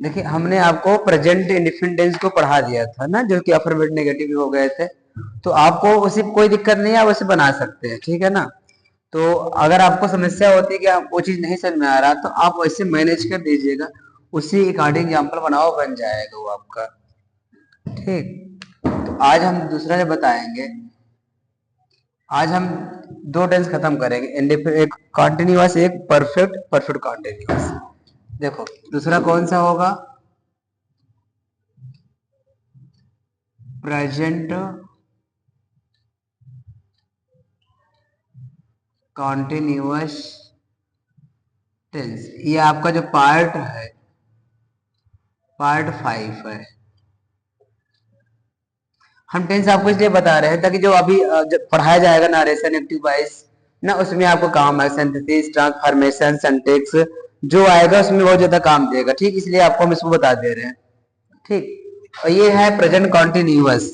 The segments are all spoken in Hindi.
देखिए हमने आपको प्रेजेंट इंडेफिनिट टेंस को पढ़ा दिया था ना, जो कि अफर्मेटिव नेगेटिव हो गए थे। तो आपको उसी कोई दिक्कत नहीं है, आप उसे बना सकते हैं, ठीक है ना। तो अगर आपको समस्या होती है कि आप वो चीज नहीं समझ में आ रहा, तो आप वैसे मैनेज कर दीजिएगा, उसी अकॉर्डिंग एग्जाम्पल बनाओ, बन जाएगा वो आपका। ठीक, तो आज हम दूसरा जो बताएंगे, आज हम दो टेंस खत्म करेंगे, एक कॉन्टिन्यूअस, एक परफेक्ट, परफेक्ट कॉन्टिन्यूअस। देखो दूसरा कौन सा होगा, प्रेजेंट कॉन्टिन्यूअस टेंस। ये आपका जो पार्ट है, पार्ट 5 है। हम टेंस आपको इसलिए बता रहे हैं ताकि जो अभी जब पढ़ाया जाएगा नरेशन, एक्टिव वॉइस ना, उसमें आपको काम है, सिंथेसिस, ट्रांसफॉर्मेशन, सिंटैक्स जो आएगा उसमें बहुत ज्यादा काम देगा। ठीक, इसलिए आपको हम इसको बता दे रहे हैं। ठीक, और ये है प्रेजेंट कॉन्टिन्यूअस।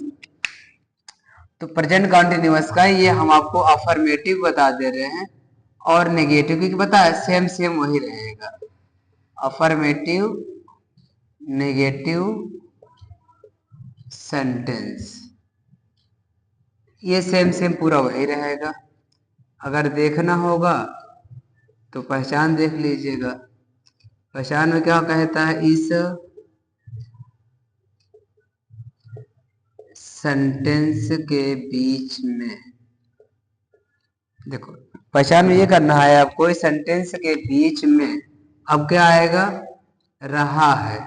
तो प्रेजेंट कॉन्टिन्यूअस का ये हम आपको अफर्मेटिव बता दे रहे हैं और नेगेटिव, क्योंकि पता है सेम सेम वही रहेगा, अफर्मेटिव नेगेटिव सेंटेंस, ये सेम सेम पूरा वही रहेगा। अगर देखना होगा तो पहचान देख लीजिएगा। पहचान में क्या कहता है, इस सेंटेंस के बीच में, देखो पहचान में ये करना है आपको, इस सेंटेंस के बीच में अब क्या आएगा, रहा है,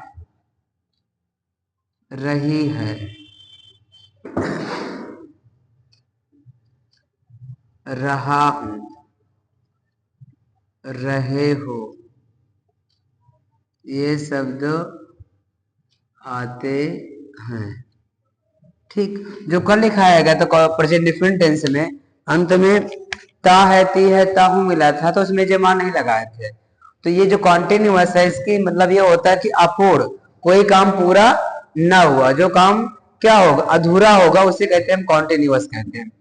रही है, रहा हूं, रहे हो, ये शब्द आते हैं। ठीक, जो कल लिखाया गया तो प्रेजेंट डिफरेंट टेंस में अंत में ता है, ती है, ता हूं मिला था, तो उसमें जमा नहीं लगाए थे। तो ये जो कॉन्टिन्यूअस है, इसकी मतलब ये होता है कि अपूर्ण, कोई काम पूरा ना हुआ, जो काम क्या होगा, अधूरा होगा, उसे कहते हैं हम कॉन्टिन्यूअस कहते हैं।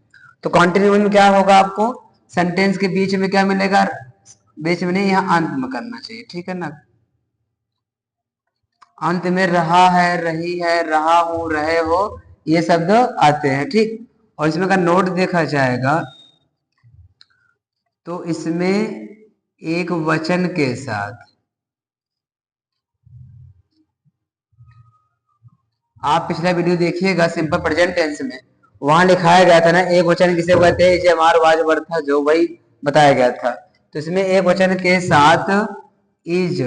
तो कॉन्टिन्यूअस में क्या होगा, आपको सेंटेंस के बीच में क्या मिलेगा, बीच में नहीं, यहाँ अंत में करना चाहिए, ठीक है ना। अंत में रहा है, रही है, रहा हूं, रहे हो, ये शब्द आते हैं। ठीक, और इसमें का नोट देखा जाएगा तो इसमें एक वचन के साथ, आप पिछला वीडियो देखिएगा सिंपल प्रेजेंट टेंस में, वहां लिखाया गया था ना एक वचन किसे कहते हैं, जय मार वाज था, जो वही बताया गया था। तो इसमें एक वचन के साथ इज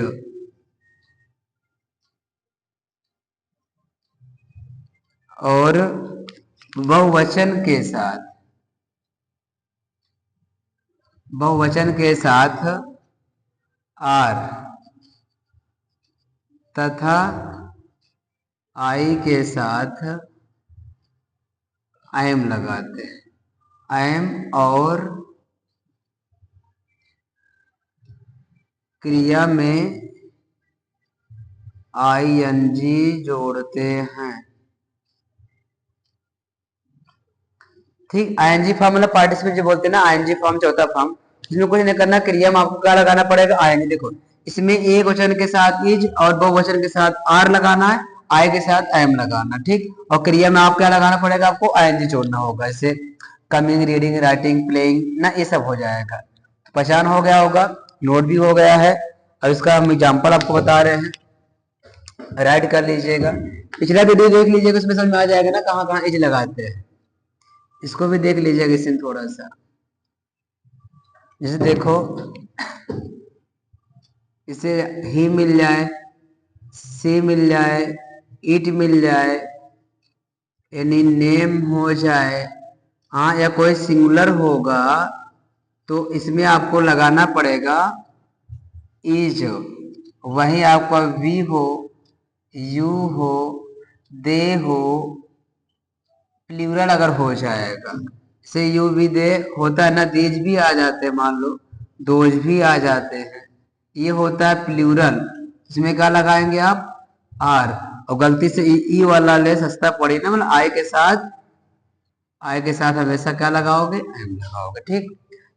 और बहुवचन के साथ, बहुवचन के साथ आर तथा आई के साथ आई एम लगाते हैं। आई एम और क्रिया में आई एन जी जोड़ते हैं। ठीक, आईएनजी फॉर्म मतलब पार्टिसिपेट जो बोलते हैं ना, आईएनजी फॉर्म चौथा फॉर्म, इसमें कुछ नहीं करना, क्रिया में आपको क्या लगाना पड़ेगा, आईएनजी। देखो इसमें एक वचन के साथ इज और बहुवचन के साथ आर लगाना है, आई के साथ एम लगाना। ठीक, और क्रिया में आप क्या लगाना पड़ेगा, आपको आईएनजी जोड़ना होगा, जैसे कमिंग, रीडिंग, राइटिंग, प्लेइंग ना, ये सब हो जाएगा। तो पहचान हो गया होगा, नोट भी हो गया है, और इसका हम एग्जाम्पल आपको बता रहे हैं, राइट कर लीजिएगा। पिछला वीडियो देख लीजिएगा, उसमें समझ में आ जाएगा ना कहाँ कहाँ इज लगाते हैं। इसको भी देख लीजिएगा इसमें थोड़ा सा, जैसे देखो इसे ही मिल जाए, सी मिल जाए, इट मिल जाए, यानी नेम हो जाए, हाँ, या कोई सिंगुलर होगा तो इसमें आपको लगाना पड़ेगा इज। वही आपका वी हो, यू हो, दे हो, प्लूरल अगर हो जाएगा, से यू भी दे होता है ना, दीज भी आ जाते हैं, मान लो दोज भी आ जाते हैं, ये होता है प्लूरल। इसमें क्या लगाएंगे आप, आर, और गलती से ई वाला ले सस्ता पड़ी ना, मतलब आई के साथ हमेशा क्या लगाओगे, एम लगाओगे। ठीक,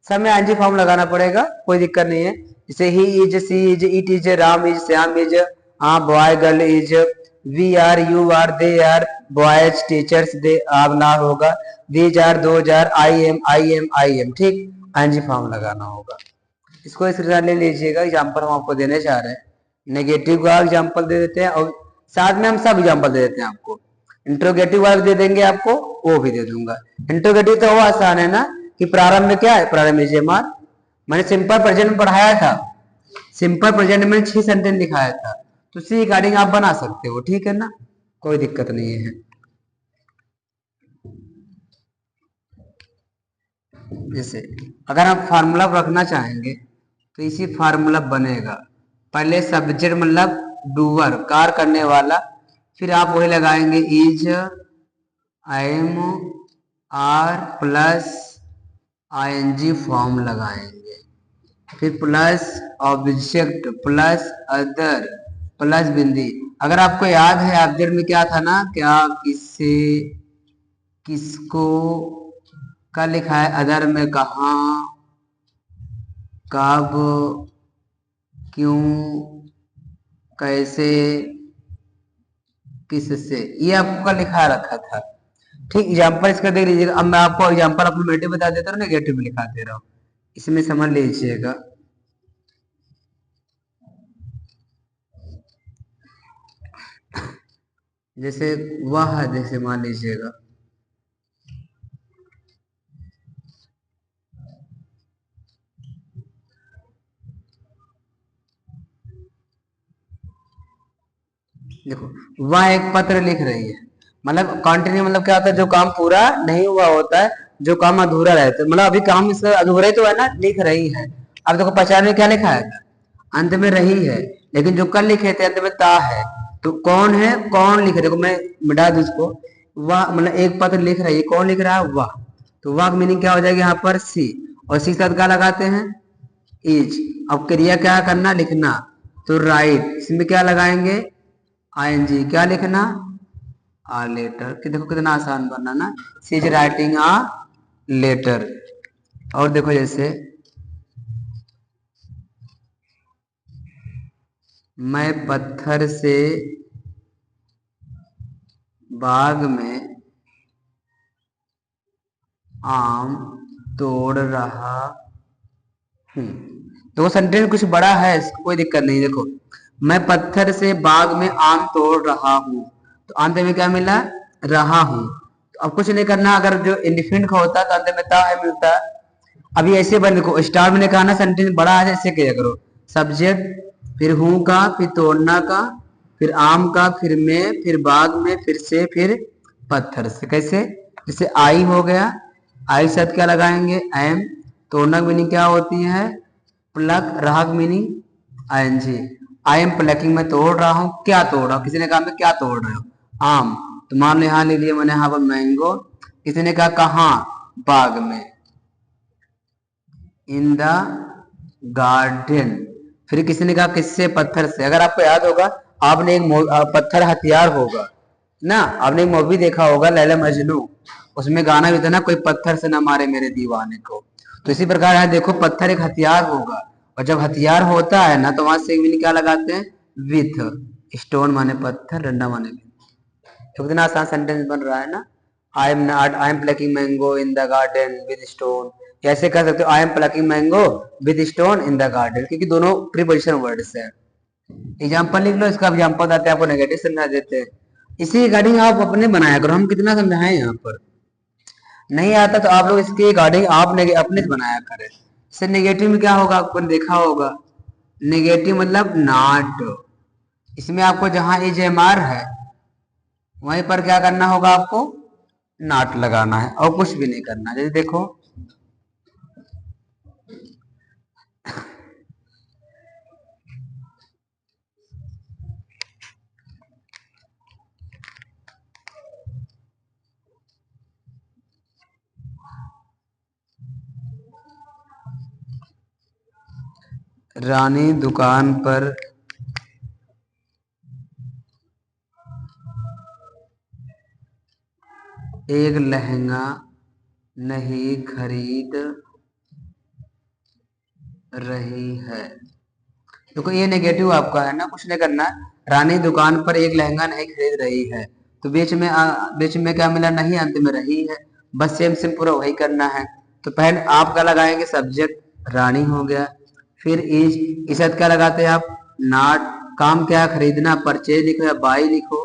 सब में फॉर्म लगाना पड़ेगा, कोई दिक्कत नहीं है। जैसे ही is, she is, it is, Ram is, Shyam is, boy girl is, we are, you are, they are, boys teachers they are ना होगा, these are, those are, I am, I am, I am, ठीक, आईएनजी फॉर्म लगाना होगा। इसको इस तरह ले लीजिएगा, एग्जाम्पल हम आपको देने जा रहे हैं। नेगेटिव का एग्जाम्पल दे देते हैं और साथ में हम सब एग्जाम्पल दे देते हैं आपको। इंट्रोगेटिव वाला दे देंगे आपको, वो भी दे दूंगा। इंट्रोगेटिव तो वो आसान है ना कि प्रारंभ में क्या है, प्रारंभ में जेमार, मैंने सिंपल प्रेजेंट में पढ़ाया था, सिंपल प्रेजेंट में 6 सेंटेंस दिखाया था, तो उसी रिगार्डिंग आप बना सकते हो, ठीक है ना, कोई दिक्कत नहीं है। जैसे अगर आप फार्मूला रखना चाहेंगे तो इसी फार्मूला बनेगा, पहले सब्जेक्ट मतलब डूअर, कार करने वाला, फिर आप वही लगाएंगे is, am, are plus ING form लगाएंगे, फिर plus object plus other plus बिंदी। अगर आपको याद है ऑब्जेक्ट में क्या था ना, क्या, किससे, किसको, का लिखा है, अदर में कहाँ, कब, क्यों, कैसे, किससे, ये आपको लिखा रखा था, ठीक। एग्जाम्पल इसका देख लीजिएगा। अब मैं आपको एग्जाम्पल अप्रोमेटिव बता देता हूँ, नेगेटिव में लिखा दे रहा हूँ, इसमें समझ लीजिएगा। जैसे वह, जैसे मान लीजिएगा, देखो वह एक पत्र लिख रही है, मतलब कंटिन्यू मतलब क्या होता है, जो काम पूरा नहीं हुआ होता है, जो काम अधूरा रहता है, मतलब अभी काम इसका अधूरा ही तो है ना, लिख रही है। अब देखो पहचान में क्या लिखा है, अंत में रही है, लेकिन जो कल लिखे थे अंत में ता है, तो कौन है, कौन लिखे, देखो मैं मिटा दूं इसको, वह मतलब एक पत्र लिख रही है, कौन लिख रहा है, वह, तो वह मीनिंग क्या हो जाएगी यहाँ पर सी, और सी साथ क्या लगाते हैं, इज। अब क्रिया क्या करना, लिखना, तो राइट, इसमें क्या लगाएंगे, आईएनजी, क्या लिखना, आ लेटर, कि देखो कितना आसान बनना ना, सी इज राइटिंग आ लेटर। और देखो जैसे मैं पत्थर से बाग में आम तोड़ रहा हूं, तो वो सेंटेंस कुछ बड़ा है, कोई दिक्कत नहीं। देखो मैं पत्थर से बाग में आम तोड़ रहा हूं, तो अंत में क्या मिला, रहा हूं, तो अब कुछ नहीं करना, अगर जो इंडिफिनिट का होता है तो अंत में ता है मिलता है। अभी ऐसे बन, देखो स्टार में कहा ना सेंटेंस बड़ा है, ऐसे किया करो, सब्जेक्ट, फिर हूं का, फिर तोड़ना का, फिर आम का, फिर में, फिर बाग में, फिर से, फिर पत्थर से, कैसे, जैसे आई हो गया, आई साथ क्या लगाएंगे, एम, तोड़ना की मीनिंग क्या होती है, प्लक, रहा की meaning ING, I am plucking, मैं तोड़ रहा हूँ, क्या तोड़ रहा हूँ, किसी ने कहा मैं क्या तोड़ रहे हो, आम, तो मान लो यहाँ ले लिया मैंने यहाँ पर मैंगो, किसी ने कहा कहाँ, बाग में, इन द गार्डन, फिर किसी ने कहा किससे, पत्थर से। अगर आपको याद होगा, आपने एक पत्थर हथियार होगा ना, आपने एक मूवी देखा होगा लैला मजनू, उसमें गाना भी था ना, कोई पत्थर से ना मारे मेरे दीवाने को, तो इसी प्रकार यहाँ देखो पत्थर एक हथियार होगा, और जब हथियार होता है ना तो वहां से मीनिंग क्या लगाते हैं, विथ, स्टोन माने पत्थर, डंडा माने, तो कितना आसान सेंटेंस बन रहा है ना, आई am plucking mango in the garden with stone, कैसे कर सकते हो, आई am plucking mango with stone in the garden, क्योंकि दोनों प्रीपोजिशन वर्ड्स है। एग्जाम्पल लिख लो, इसका एग्जाम्पल आते हैं, आपको नेगेटिव समझा देते हैं, इसी रिगार्डिंग आप अपने बनाया करो, हम कितना समझाएं यहाँ पर, नहीं आता तो आप लोग इसके रिगार्डिंग आप अपने से बनाया करें। इससे नेगेटिव में क्या होगा, आपको देखा होगा, नेगेटिव मतलब नॉट, इसमें आपको जहां एज एम आर है वहीं पर क्या करना होगा, आपको नॉट लगाना है और कुछ भी नहीं करना। जैसे देखो रानी दुकान पर एक लहंगा नहीं खरीद रही है, देखो ये नेगेटिव आपका है ना, कुछ नहीं करना, रानी दुकान पर एक लहंगा नहीं खरीद रही है। तो बीच में क्या मिला, नहीं, अंत में रही है। बस सेम सेम पूरा वही करना है। तो पहले आप क्या लगाएंगे, सब्जेक्ट रानी हो गया, फिर इज, इसके क्या लगाते हैं आप, नॉट, काम क्या है, खरीदना, परचेज लिखो या बाई लिखो,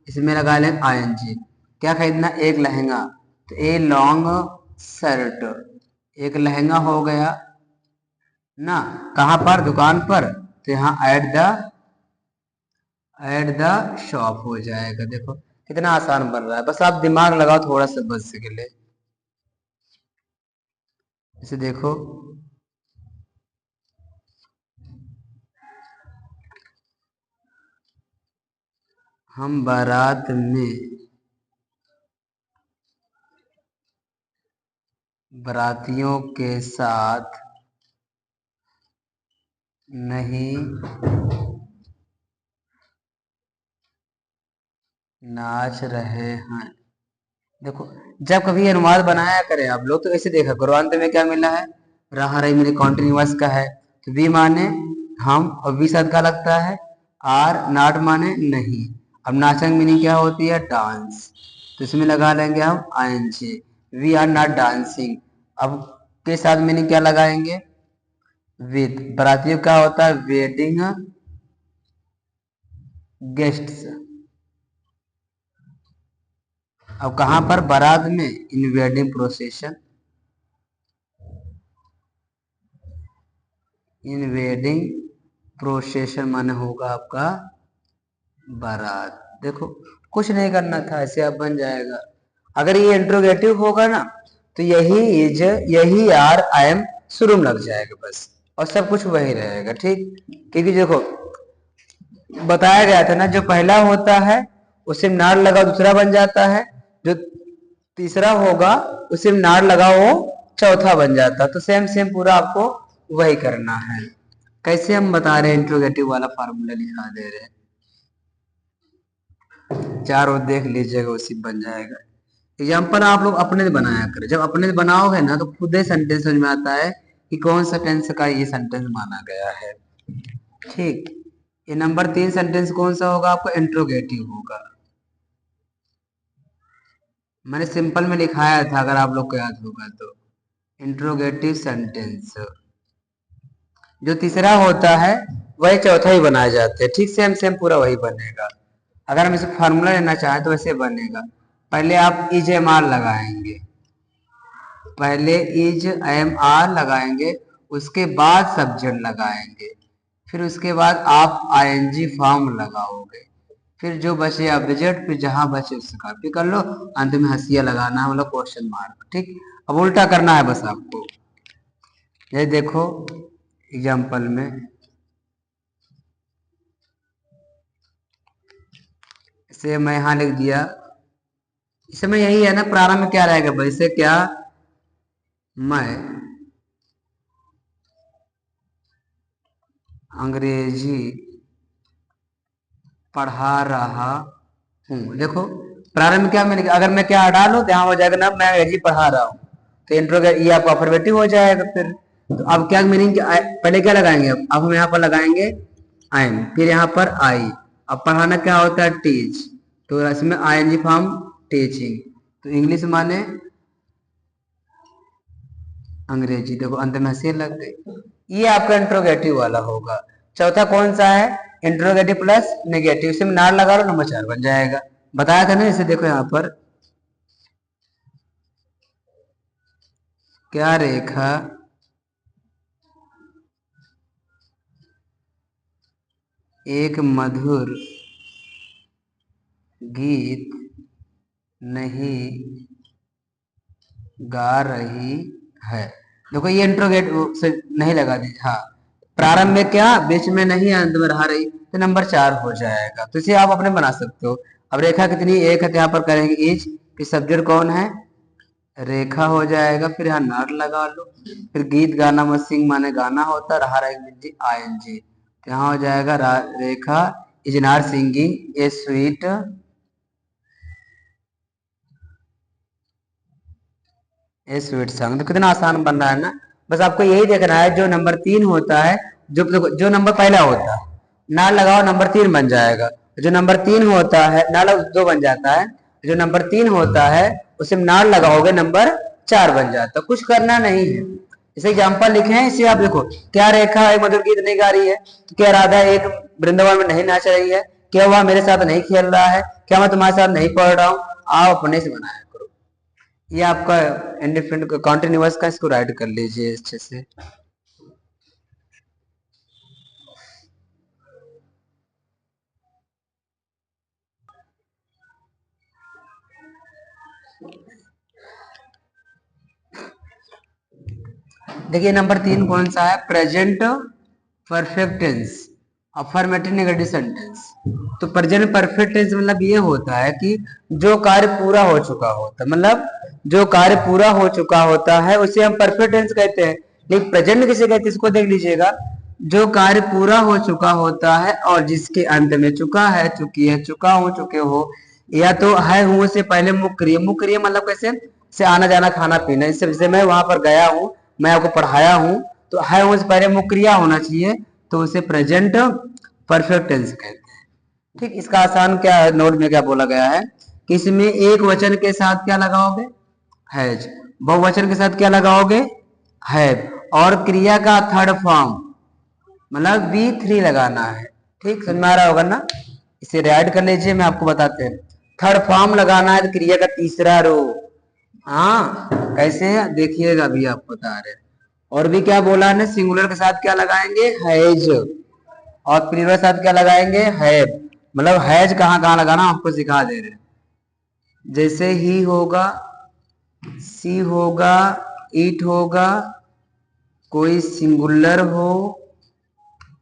इसमें लगा लें आईएनजी। क्या खरीदना, एक लहंगा, तो ए लॉन्ग शर्ट, एक लहंगा हो गया ना, कहां पर, दुकान पर, तो यहाँ एट द शॉप हो जाएगा। देखो कितना आसान बन रहा है, बस आप दिमाग लगाओ थोड़ा सा बस के लिए। इसे देखो, हम बारात में बारातियों के साथ नहीं नाच रहे हैं। देखो, जब कभी अनुवाद बनाया करें आप लोग तो ऐसे देखा करो, अंत में क्या मिला है, रहा रही मेरे कॉन्टिन्यूअस का है, तो वी माने हम, और वी शब्द का लगता है, आर नॉट माने नहीं। अब नाचंग मीनिंग क्या होती है, डांस, तो इसमें लगा लेंगे हम ING, we are not dancing. अब के साथ मीनिंग क्या लगाएंगे, विद, बारातियों क्या होता है, वेडिंग गेस्ट्स। अब कहां पर, बारात में, in wedding procession, in wedding procession माने होगा आपका बारात। देखो कुछ नहीं करना था, ऐसे अब बन जाएगा। अगर ये इंट्रोगेटिव होगा ना, तो यही इज, यही आर, आई एम शुरू में लग जाएगा बस, और सब कुछ वही रहेगा, ठीक। क्योंकि देखो बताया गया था ना, जो पहला होता है उसे नार लगा दूसरा बन जाता है, जो तीसरा होगा उसे नार लगा वो चौथा बन जाता। तो सेम सेम पूरा आपको वही करना है। कैसे हम बता रहे हैं, इंट्रोगेटिव वाला फार्मूला लिखा दे रहे हैं, चारों देख लीजिएगा, उसी बन जाएगा। एग्जाम्पल आप लोग अपने से बनाया करें, जब अपने से बनाओगे ना तो खुद ही सेंटेंस समझ में आता है कि कौन सा टेंस का ये सेंटेंस माना गया है, ठीक। ये नंबर 3 सेंटेंस कौन सा होगा, आपको इंट्रोगेटिव होगा। मैंने सिंपल में लिखाया था, अगर आप लोग को याद होगा तो, इंट्रोगेटिव सेंटेंस। जो तीसरा होता है वही चौथा ही बनाया जाता है, ठीक, सेम सेम पूरा वही बनेगा। अगर हम इसे फार्मूला लेना चाहें तो वैसे बनेगा, पहले आप इज एम आर लगाएंगे, पहले इज एम आर लगाएंगे, उसके बाद सब्जेक्ट लगाएंगे, फिर उसके बाद आप आईएनजी फॉर्म लगाओगे, फिर जो बचे ऑब्जेक्ट, फिर जहां बचे उससे कॉपी कर लो, अंत में हंसिया लगाना है, मतलब क्वेश्चन मार्क, ठीक। अब उल्टा करना है बस आपको। ये देखो एग्जाम्पल में, इसे मैं यहां लिख दिया, इसमें यही है ना, प्रारंभ में क्या रहेगा भाई, से क्या, मैं अंग्रेजी पढ़ा रहा हूँ। देखो प्रारंभ क्या, मैंने अगर मैं क्या डालू तो यहाँ हो जाएगा ना, मैं अंग्रेजी पढ़ा रहा हूँ, तो इंट्रोगेट ये आपको अफर्मेटिव हो जाएगा। फिर तो अब क्या मीनिंग, पहले क्या लगाएंगे, अब हम यहाँ पर लगाएंगे आई एम, फिर यहाँ पर आई। अब पढ़ाना क्या होता है, टीच, तो इसमें I N G form teaching, तो इंग्लिश माने अंग्रेजी। देखो अंत में हंसी लग गई, ये आपका इंट्रोगेटिव वाला होगा। चौथा कौन सा है, इंट्रोगेटिव प्लस नेगेटिव, इसमें नार लगा लो, नंबर 4 बन जाएगा। बताया था ना, इसे देखो यहाँ पर, क्या रेखा एक मधुर गीत नहीं गा रही है। देखो ये इंट्रोगेटिव से नहीं लगा दी, हाँ, प्रारंभ में क्या, बीच में नहीं, अंत में रहा रही, तो नंबर 4 हो जाएगा। तो इसे आप अपने बना सकते हो। अब रेखा कितनी, एक है, तो यहाँ पर करेंगे इज, फिर सब्जेक्ट कौन है, रेखा हो जाएगा, फिर यहाँ नर लगा लो, फिर गीत गाना मत सिंग माने गाना होता, रहा रहेगी आई एन जी, तो यहाँ हो जाएगा Rekha is not singing a sweet a sweet song. तो कितना आसान बन रहा है ना, बस आपको यही देखना है, जो नंबर 3 होता है, जो नंबर पहला होता है नाल लगाओ नंबर 3 बन जाएगा। जो नंबर 3 होता है नाल 2 बन जाता है, जो नंबर 3 होता है उसे नाल लगाओगे नंबर 4 बन जाता है। कुछ करना नहीं है। इसे एग्जाम्पल लिखे हैं, इसे आप देखो। क्या रेखा एक मधुर गीत नहीं गा रही है? तो क्या राधा एक वृंदावन में नहीं नाच रही है? क्या वह मेरे साथ नहीं खेल रहा है? क्या मैं तुम्हारे साथ नहीं पढ़ रहा हूँ? आओ अपने से बनाया करो। ये आपका इंडिफरेंट कॉन्टिन्यूअस का, इसको राइट कर लीजिए अच्छे से। देखिए नंबर 3 कौन सा है? Present perfect tense, affirmative negative sentence. तो प्रेजेंट परफेक्ट टेंस मतलब ये होता है कि जो कार्य पूरा हो चुका होता है, मतलब जो कार्य पूरा हो चुका होता है उसे हम परफेक्ट टेंस कहते हैं। लेकिन प्रेजेंट किसे कहते हैं इसको देख लीजिएगा। जो कार्य पूरा हो चुका होता है और जिसके अंत में चुका है, चुकी है, चुका हूं, चुके हो, या तो है हूं से पहले मुक्रिय। मुक्रिय मतलब कैसे? से आना जाना खाना पीना। इससे जैसे मैं वहां पर गया हूं, मैं आपको पढ़ाया हूं, तो है हूं से पहले मुक्रिया होना चाहिए, तो उसे प्रेजेंट परफेक्ट टेंस कहते हैं। ठीक, इसका आसान क्या नोट में क्या बोला गया है कि इसमें एक वचन के साथ क्या लगाओगे? हैज। बहुवचन के साथ क्या लगाओगे? हैव। और क्रिया का थर्ड फॉर्म मतलब V3 लगाना है। ठीक, समझ में आ रहा होगा ना? इसे ऐड कर लीजिए, मैं आपको बताते हैं। थर्ड फॉर्म लगाना है तो क्रिया का तीसरा रूप। हाँ, कैसे है देखिएगा, अभी आपको बता रहे हैं। और भी क्या बोला है? सिंगुलर के साथ क्या लगाएंगे? हैज। और प्लूरल के साथ क्या लगाएंगे? हैव। मतलब हैज कहाँ कहाँ लगाना आपको सिखा दे रहे हैं। जैसे ही होगा, सी होगा, ईट होगा, कोई सिंगुलर हो,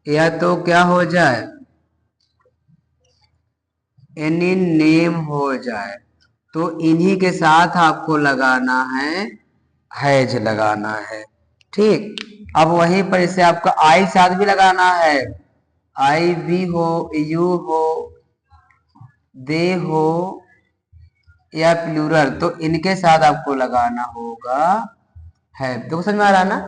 या तो क्या हो जाए? एनी नेम हो जाए, तो इन्हीं के साथ आपको लगाना है, हैज लगाना है। ठीक, अब वहीं पर इसे आपका आई साथ भी लगाना है। आई भी हो, यू हो, दे हो, या प्लूरल, तो इनके साथ आपको लगाना होगा है। तो समझ में आ रहा ना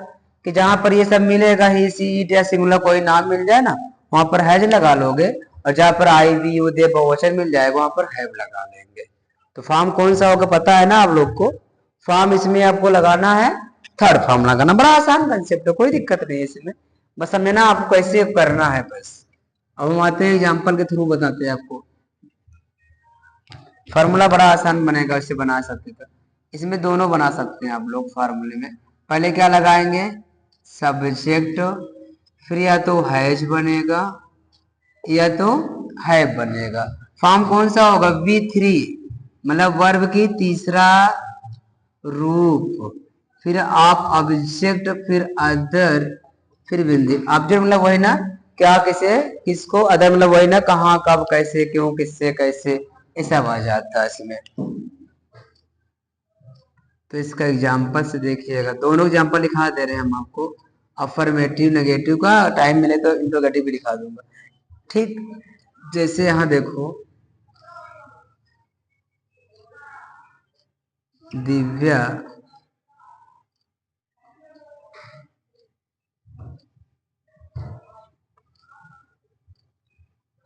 कि जहां पर ये सब मिलेगा, ही सी इट या सिंगुलर कोई नाम मिल जाए ना, वहां पर हैज लगा लोगे। और जहां पर आई वी यू दे बहुवचन मिल जाएगा वहां पर हैव लगा लेंगे। तो फॉर्म कौन सा होगा पता है ना आप लोग को? फॉर्म इसमें आपको लगाना है, थर्ड फॉर्म लगाना। बड़ा आसान कंसेप्ट है, कोई दिक्कत नहीं है इसमें। बस समझना आपको कैसे करना है बस। अब हम आते हैं एग्जाम्पल के थ्रू बताते हैं आपको। फार्मूला बड़ा आसान बनेगा, इससे बना सकते थे। इसमें दोनों बना सकते हैं आप लोग फार्मूले में। पहले क्या लगाएंगे? सब्जेक्ट, फिर या तो हैज बनेगा या तो हैव बनेगा। फॉर्म कौन सा होगा? V3, मतलब वर्ब की तीसरा रूप। फिर आप ऑब्जेक्ट, फिर अदर, फिर बिंदी। ऑब्जेक्ट मतलब वही ना, क्या, किसे, किसको, अदर मतलब वही ना, कहाँ, कब, कैसे, क्यों, किससे, कैसे, ये सब आ जाता है इसमें। तो इसका एग्जाम्पल से देखिएगा, दोनों एग्जाम्पल लिखा दे रहे हैं हम आपको। अफर्मेटिव नेगेटिव का टाइम मिले तो इंट्रोगेटिव भी लिखा दूंगा। ठीक, जैसे यहाँ देखो, दिव्या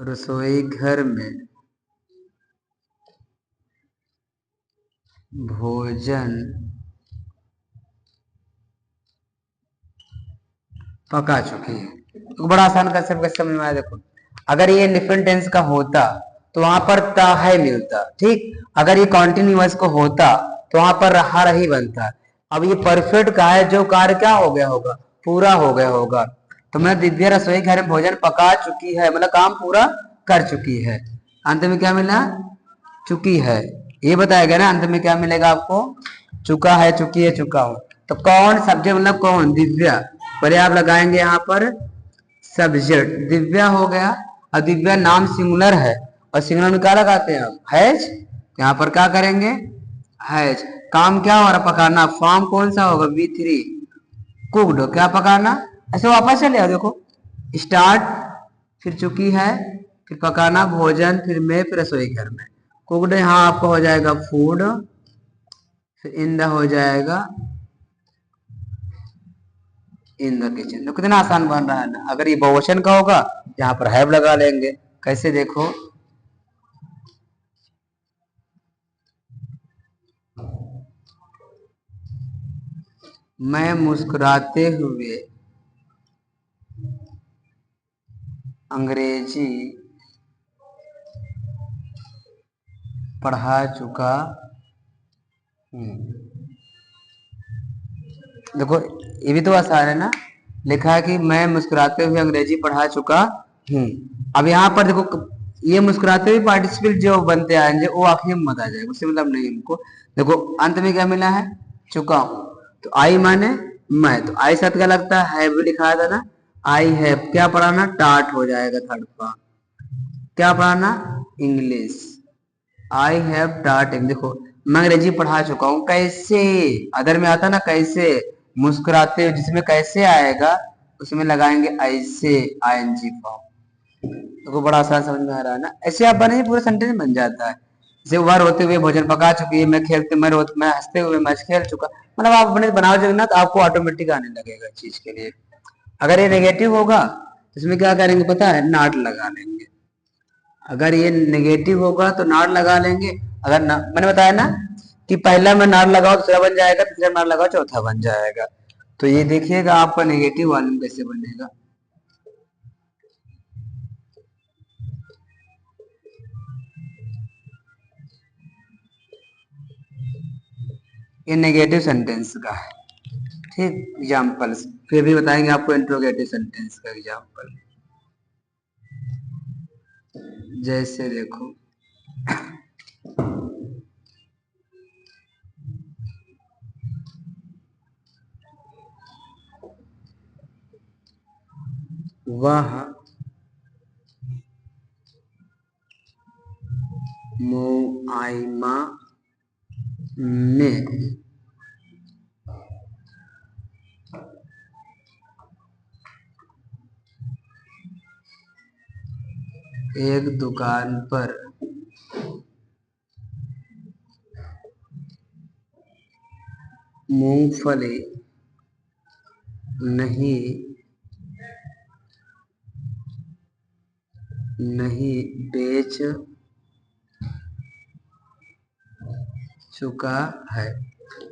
रसोई घर में भोजन पका चुकी है। तो बड़ा आसान कंसेप्ट कैसे समझ में आया देखो। अगर ये डिफरेंट टेंस का होता तो वहां पर ता है मिलता। ठीक, अगर ये कॉन्टिन्यूअस को होता तो वहां पर रहा रही बनता। अब ये परफेक्ट का है, जो कार्य क्या हो गया होगा? पूरा हो गया होगा। तो मैं दिव्या रसोई घर में भोजन पका चुकी है, मतलब काम पूरा कर चुकी है। अंत में क्या मिला? चुकी है। ये बताया गया ना, अंत में क्या मिलेगा आपको? चुका है, चुकी है, चुका हूं। तो कौन सब्जेक्ट, मतलब कौन? दिव्या। पहले आप लगाएंगे यहाँ पर सब्जेक्ट, दिव्या हो गया। और दिव्या नाम सिंगुलर है, और सिंगुलर में क्या लगाते हैं आप? हैज। यहाँ पर क्या करेंगे? हैज। काम क्या हो रहा? पकाना। फॉर्म कौन सा होगा? V3, cooked. क्या पकाना? ऐसे वापस चले आओ देखो। स्टार्ट, फिर चुकी है, फिर पकाना भोजन, फिर में, फिर रसोई घर में। कुकड यहाँ आपको हो जाएगा फूड, फिर इन द हो जाएगा इन द किचन। तो कितना आसान बन रहा है ना। अगर ये बहुवचन का होगा यहाँ पर हैव लगा लेंगे। कैसे देखो, मैं मुस्कुराते हुए अंग्रेजी पढ़ा चुका हूँ। देखो ये भी तो आसान है ना। लिखा है कि मैं मुस्कुराते हुए अंग्रेजी पढ़ा चुका हूँ। अब यहाँ पर देखो, ये मुस्कुराते हुए पार्टिसिपल जो बनते आएंगे वो आखिर में मत आ जाएगा, उससे मतलब नहीं हमको। देखो अंत में क्या मिला है, चुका हूँ। तो आई माने मैं, तो आई साथ क्या लगता है, हैव लिखा था ना। आई हैव क्या पढ़ाना, टाट हो जाएगा थर्ड फॉर्म। क्या पढ़ाना, इंग्लिश। आई हैव टाट। देखो मैं अंग्रेजी पढ़ा चुका हूँ, कैसे अदर में आता ना, कैसे मुस्कुराते हुए, जिसमें कैसे आएगा उसमें लगाएंगे ऐसे, आईएनजी फॉर्म। देखो बड़ा आसान समझ में आ रहा है ना। ऐसे आप बने पूरा सेंटेंस बन जाता है। जैसे वह रोते हुए भोजन पका चुकी है, मैं हंसते हुए मैच खेल चुका। मतलब आप अपने बनाओगे ना तो आपको ऑटोमेटिक आने लगेगा चीज के लिए। अगर ये नेगेटिव होगा तो इसमें क्या करेंगे पता है, नॉट लगा लेंगे। अगर ये नेगेटिव होगा तो नॉट लगा लेंगे। अगर मैंने बताया ना कि पहला में नॉट लगाओ दूसरा बन जाएगा, तीसरा नॉट लगाओ चौथा बन जाएगा। तो ये देखिएगा आपका नेगेटिव वॉल्यूम कैसे बनेगा। ये नेगेटिव सेंटेंस का है। ठीक, एग्जाम्पल्स फिर भी बताएंगे आपको इंट्रोगेटिव सेंटेंस का एग्जाम्पल। जैसे देखो, वह मुआयमा में एक दुकान पर मूंगफली नहीं नहीं बेच चुका है।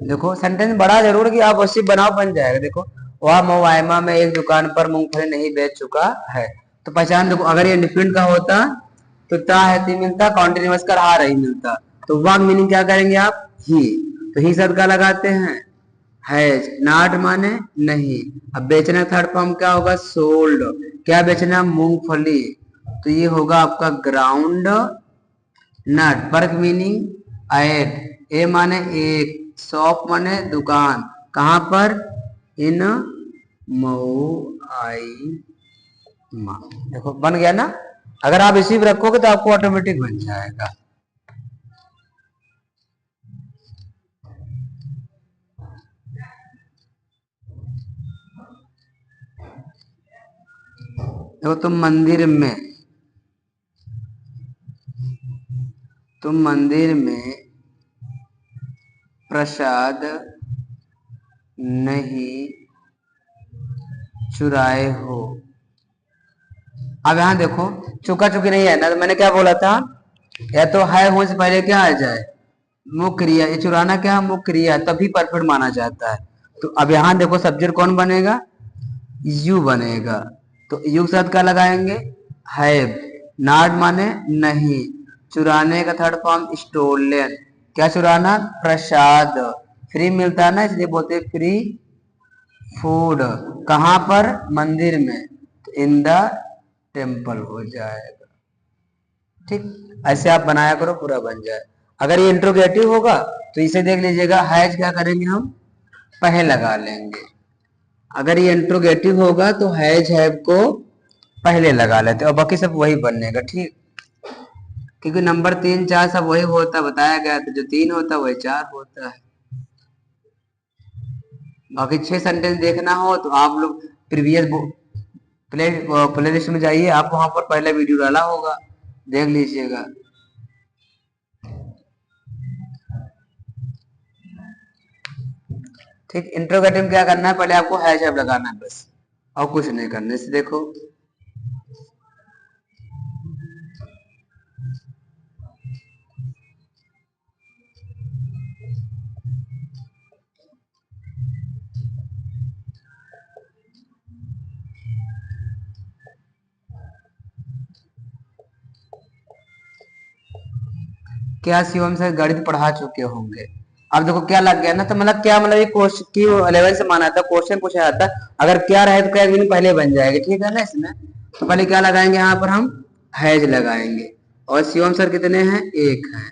देखो सेंटेंस बड़ा जरूर कि आप वैसे बनाओ बन जाएगा। देखो वह मुआयमा में एक दुकान पर मूंगफली नहीं बेच चुका है। तो पहचान देखो, अगर ये डिफरेंट का होता तो ता है ती मिलता, कॉन्टिन्यूअस का रहा रही मिलता। तो वह मीनिंग क्या करेंगे आप, ही। तो ही शब्द का लगाते हैं हैज। नॉट माने नहीं। अब बेचना थर्ड फॉर्म क्या होगा, सोल्ड। क्या बेचना, मूंगफली। तो ये होगा आपका ground nut. Work meaning at. A माने एक, शॉप माने दुकान, कहां पर, इन मऊ आई मा। देखो बन गया ना। अगर आप इसी में रखोगे तो आपको ऑटोमेटिक बन जाएगा। देखो तुम मंदिर में प्रसाद नहीं चुराए हो। अब यहाँ देखो चुका चुकी नहीं है ना, तो मैंने क्या बोला था, या तो है हो से पहले क्या आ जाए, मुख्य क्रिया। ये चुराना क्या है, मुख्य क्रिया, तभी परफेक्ट माना जाता है। तो अब यहाँ देखो सब्जेक्ट कौन बनेगा, यू बनेगा। तो यू के साथ क्या लगाएंगे, हैव। नॉट माने नहीं। चुराने का थर्ड फॉर्म स्टोलन। क्या चुराना, प्रसाद। फ्री मिलता है ना, इसलिए बोलते फ्री फूड। कहां पर, मंदिर में। तो इन द टेम्पल हो जाएगा। ठीक, ऐसे आप बनाया करो पूरा बन जाए। अगर ये इंट्रोगेटिव होगा तो इसे देख लीजिएगा, हैज क्या करेंगे हम, पहले लगा लेंगे। अगर ये इंट्रोगेटिव होगा तो हैज हैव को पहले लगा लेते और बाकी सब वही बनेगा। ठीक, क्योंकि नंबर 3 4 सब वही होता बताया गया था, जो 3 होता है वही 4 होता है। बाकी 6 सेंटेंस देखना हो तो आप लोग प्रीवियस प्ले लिस्ट में जाइए, आप वहां पर पहला वीडियो डाला होगा, देख लीजिएगा। ठीक, इंट्रोगेटिव में क्या करना है, पहले आपको हैश टैग लगाना है बस, और कुछ नहीं करना। इसे देखो, क्या शिवम सर गणित पढ़ा चुके होंगे। अब देखो क्या लग गया ना, तो मतलब क्या, मतलब ये क्वेश्चन की 11 से माना था, क्वेश्चन पूछा जाता, अगर क्या रहे तो क्या एक दिन पहले बन जाएगा, ठीक है ना। इसमें तो पहले क्या लगाएंगे, यहाँ पर हम हैज लगाएंगे, और शिवम सर कितने हैं, एक है,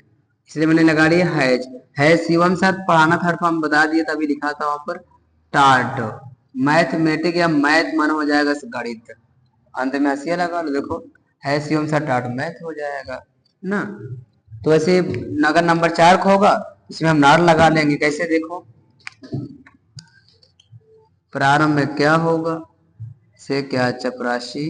इसलिए मैंने लगा लिया हैज। हैज शिवम सर पढ़ाना थर्ड फॉर्म बता दिया, तभी लिखा था वहां पर टाट। मैथमेटिक या मैथ माना हो जाएगा गणित, अंत में हंसिया लगा लो, देखो है शिवम सर टाट मैथ हो जाएगा ना। तो ऐसे अगर नंबर 4 को होगा, इसमें हम नार लगा लेंगे, कैसे देखो, प्रारंभ में क्या होगा, से क्या, चपरासी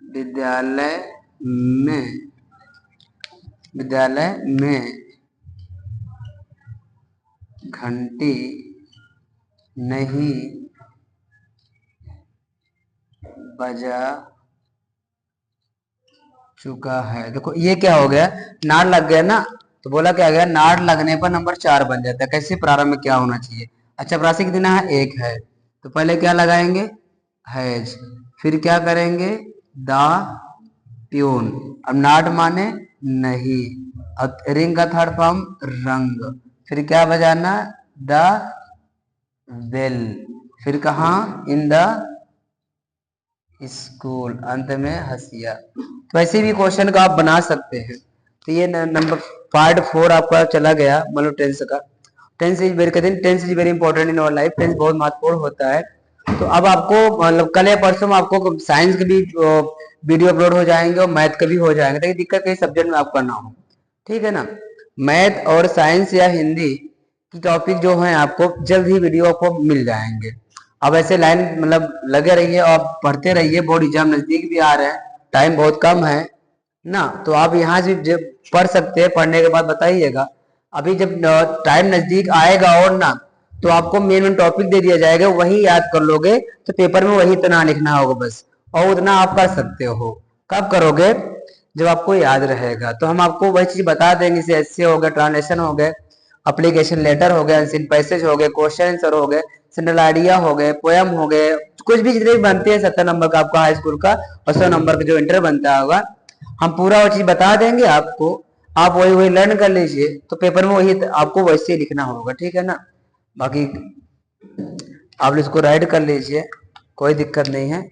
विद्यालय में, विद्यालय में घंटी नहीं बजा चुका है। देखो ये क्या हो गया, नाड़ लग गया ना, तो बोला क्या गया, नाड़ लगने पर नंबर 4 बन जाता है। कैसे, प्रारंभ में क्या होना चाहिए। अच्छा, राशि कितना है, 1 है, तो पहले क्या लगाएंगे, हैज, फिर क्या करेंगे, द प्यून। अब नाट माने नहीं, अब रिंग का थर्ड फॉर्म रंग, फिर क्या बजाना, द बेल, फिर कहा, इन द स्कूल, अंत में हंसिया। तो ऐसे भी क्वेश्चन का आप बना सकते हैं। तो ये नंबर पार्ट 4 आपका चला गया, मतलब टेंस का। टेंस इज वेरी, कहते हैं tense is very important in our life, tense बहुत महत्वपूर्ण होता है। तो अब आपको मतलब कल या परसों में आपको साइंस के भी वीडियो अपलोड हो जाएंगे, और मैथ के भी हो जाएंगे, ताकि दिक्कत कई सब्जेक्ट में आपका ना हो, ठीक है ना। मैथ और साइंस या हिंदी की टॉपिक जो है आपको जल्द ही वीडियो आपको मिल जाएंगे। अब ऐसे लाइन मतलब लगे रहिए और पढ़ते रहिए, बोर्ड एग्जाम नजदीक भी आ रहे हैं, टाइम बहुत कम है ना, तो आप यहाँ से जब पढ़ सकते हैं, पढ़ने के बाद बताइएगा। अभी जब टाइम नजदीक आएगा और ना, तो आपको मेन मेन टॉपिक दे दिया जाएगा, वही याद कर लोगे, तो पेपर में वही इतना लिखना होगा बस, और उतना आप कर सकते हो। कब करोगे, जब आपको याद रहेगा। तो हम आपको वही चीज बता देंगे, जैसे एसए हो गया, ट्रांसलेशन हो गए, अप्लीकेशन लेटर हो गया, पैसेज हो गए, क्वेश्चन आंसर हो गए, सिंडल आइडिया हो गए, पोयम हो गए, कुछ भी जितने भी बनते हैं 70 नंबर का आपका हाई स्कूल का, और 100 नंबर का जो इंटर बनता होगा, हम पूरा वो चीज बता देंगे आपको। आप वही वही लर्न कर लीजिए, तो पेपर में वही आपको वैसे ही लिखना होगा, ठीक है ना। बाकी आप इसको राइट कर लीजिए, कोई दिक्कत नहीं है।